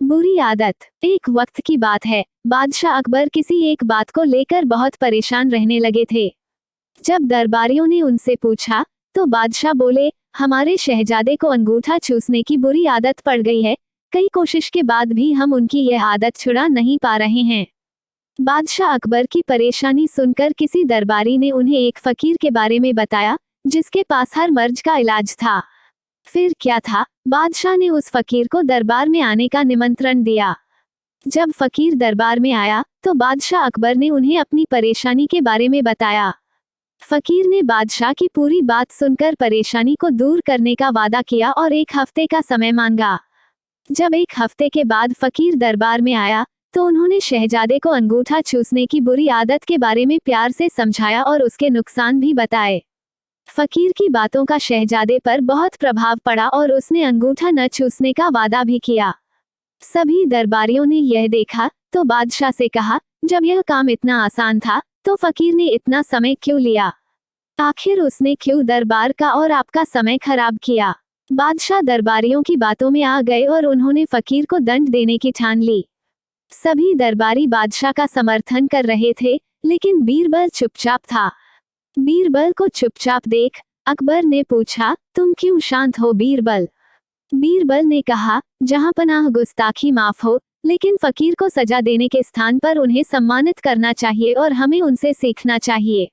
बुरी आदत। एक वक्त की बात है, बादशाह अकबर किसी एक बात को लेकर बहुत परेशान रहने लगे थे। जब दरबारियों ने उनसे पूछा, तो बादशाह बोले, हमारे शहजादे को अंगूठा चूसने की बुरी आदत पड़ गई है। कई कोशिश के बाद भी हम उनकी यह आदत छुड़ा नहीं पा रहे हैं। बादशाह अकबर की परेशानी सुनकर किसी दरबारी ने उन्हें एक फकीर के बारे में बताया, जिसके पास हर मर्ज का इलाज था। फिर क्या था, बादशाह ने उस फकीर को दरबार में आने का निमंत्रण दिया। जब फकीर दरबार में आया, तो बादशाह अकबर ने उन्हें अपनी परेशानी के बारे में बताया। फकीर ने बादशाह की पूरी बात सुनकर परेशानी को दूर करने का वादा किया और 1 हफ्ते का समय मांगा। जब 1 हफ्ते के बाद फकीर दरबार में आया, तो उन्होंने शहजादे को अंगूठा चूसने की बुरी आदत के बारे में प्यार से समझाया और उसके नुकसान भी बताए। फकीर की बातों का शहजादे पर बहुत प्रभाव पड़ा और उसने अंगूठा न चूसने का वादा भी किया। सभी दरबारियों ने यह देखा, तो बादशाह से कहा, जब यह काम इतना आसान था, तो फकीर ने इतना समय क्यों लिया? आखिर उसने क्यों दरबार का और आपका समय खराब किया? बादशाह दरबारियों की बातों में आ गए और उन्होंने फकीर को दंड देने की ठान ली। सभी दरबारी बादशाह का समर्थन कर रहे थे, लेकिन बीरबल चुपचाप था। बीरबल को चुपचाप देख अकबर ने पूछा, तुम क्यों शांत हो बीरबल? बीरबल ने कहा, जहां पनाह गुस्ताखी माफ हो, लेकिन फकीर को सजा देने के स्थान पर उन्हें सम्मानित करना चाहिए और हमें उनसे सीखना चाहिए।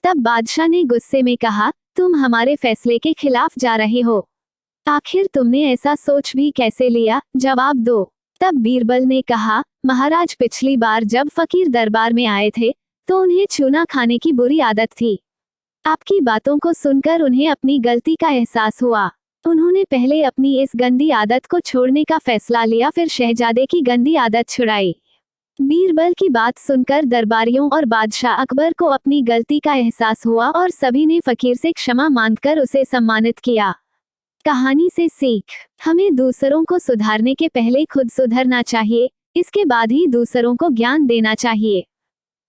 तब बादशाह ने गुस्से में कहा, तुम हमारे फैसले के खिलाफ जा रहे हो। आखिर तुमने ऐसा सोच भी कैसे लिया? जवाब दो। तब बीरबल ने कहा, महाराज, पिछली बार जब फकीर दरबार में आए थे, तो उन्हें चूना खाने की बुरी आदत थी। आपकी बातों को सुनकर उन्हें अपनी गलती का एहसास हुआ। उन्होंने पहले अपनी इस गंदी आदत को छोड़ने का फैसला लिया, फिर शहजादे की गंदी आदत छुड़ाई। बीरबल की बात सुनकर दरबारियों और बादशाह अकबर को अपनी गलती का एहसास हुआ और सभी ने फकीर से क्षमा मांगकर उसे सम्मानित किया। कहानी से सीख। हमें दूसरों को सुधारने के पहले खुद सुधरना चाहिए, इसके बाद ही दूसरों को ज्ञान देना चाहिए।